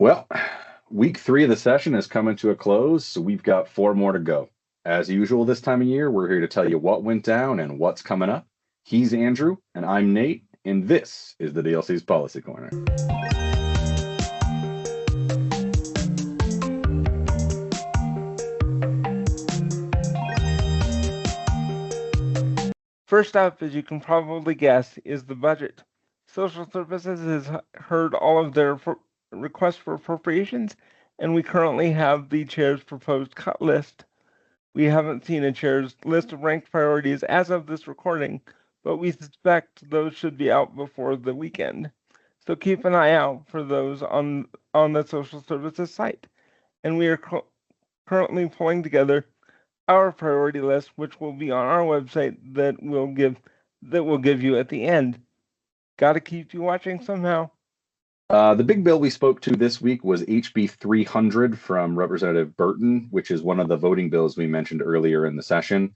Well, week 3 of the session is coming to a close, so we've got 4 more to go. As usual this time of year, we're here to tell you what went down and what's coming up. He's Andrew, and I'm Nate, and this is the DLC's Policy Corner. First up, as you can probably guess, is the budget. Social Services has heard all of their requests for appropriations, and we currently have the chair's proposed cut list. We haven't seen a chair's list of ranked priorities as of this recording, but we suspect those should be out before the weekend. So keep an eye out for those on the Social Services site. And we are currently pulling together our priority list, which will be on our website that we'll give you at the end. Got to keep you watching somehow. The big bill we spoke to this week was HB 300 from Representative Burton, which is one of the voting bills we mentioned earlier in the session.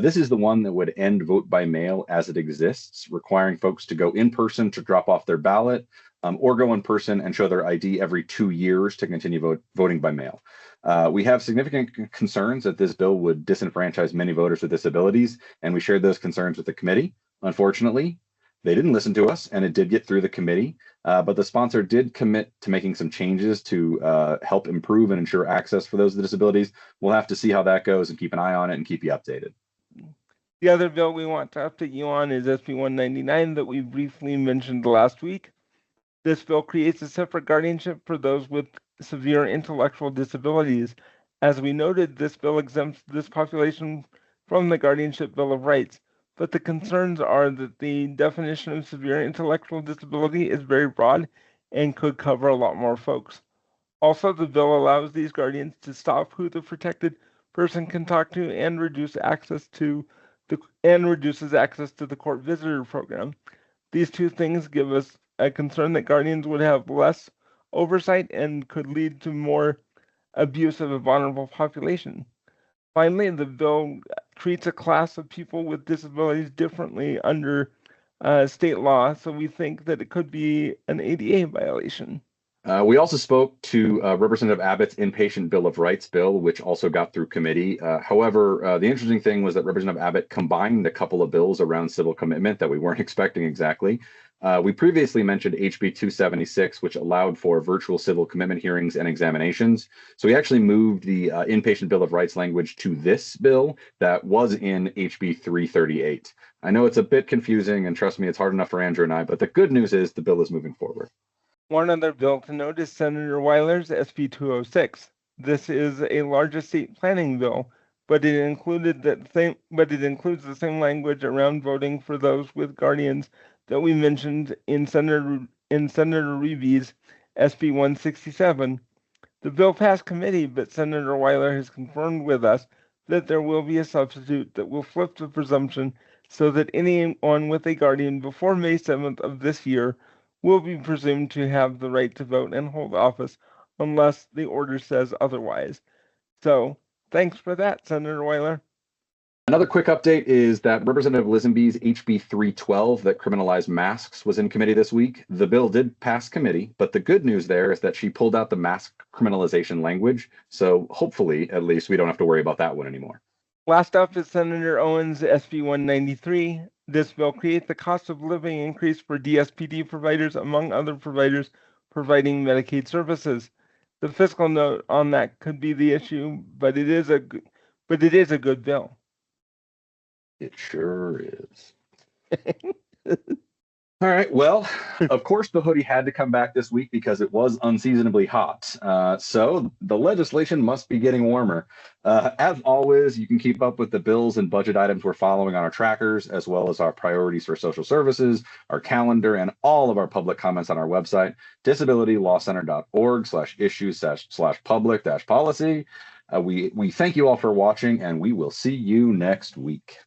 This is the one that would end vote by mail as it exists, requiring folks to go in person to drop off their ballot, or go in person and show their ID every 2 years to continue voting by mail. We have significant concerns that this bill would disenfranchise many voters with disabilities, and we shared those concerns with the committee. Unfortunately, they didn't listen to us, and it did get through the committee, but the sponsor did commit to making some changes to help improve and ensure access for those with disabilities. We'll have to see how that goes and keep an eye on it and keep you updated. The other bill we want to update you on is SB 199 that we briefly mentioned last week. This bill creates a separate guardianship for those with severe intellectual disabilities. As we noted, this bill exempts this population from the Guardianship Bill of Rights, but the concerns are that the definition of severe intellectual disability is very broad and could cover a lot more folks. Also, the bill allows these guardians to stop who the protected person can talk to and reduces access to the court visitor program. These two things give us a concern that guardians would have less oversight and could lead to more abuse of a vulnerable population. Finally, the bill treats a class of people with disabilities differently under state law, so we think that it could be an ADA violation. We also spoke to Representative Abbott's Inpatient Bill of Rights bill, which also got through committee. However, the interesting thing was that Representative Abbott combined a couple of bills around civil commitment that we weren't expecting exactly. We previously mentioned HB 276, which allowed for virtual civil commitment hearings and examinations. So we actually moved the Inpatient Bill of Rights language to this bill that was in HB 338. I know it's a bit confusing, and trust me, it's hard enough for Andrew and I, but the good news is the bill is moving forward. One other bill to note is Senator Weiler's SB 206. This is a large estate planning bill, but it includes the same language around voting for those with guardians that we mentioned in Senator Reeby's SB 167. The bill passed committee, but Senator Weiler has confirmed with us that there will be a substitute that will flip the presumption so that anyone with a guardian before May 7th of this year will be presumed to have the right to vote and hold office unless the order says otherwise. So, thanks for that, Senator Weiler. Another quick update is that Representative Lisenby's HB 312 that criminalized masks was in committee this week. The bill did pass committee, but the good news there is that she pulled out the mask criminalization language. So hopefully, at least, we don't have to worry about that one anymore. Last up is Senator Owens' SB 193. This bill creates the cost of living increase for DSPD providers, among other providers providing Medicaid services. The fiscal note on that could be the issue, but it is a good bill. It sure is. All right. Well, of course, the hoodie had to come back this week because it was unseasonably hot. So the legislation must be getting warmer. As always, you can keep up with the bills and budget items we're following on our trackers, as well as our priorities for social services, our calendar, and all of our public comments on our website, disabilitylawcenter.org/issues/public-policy. We thank you all for watching, and we will see you next week.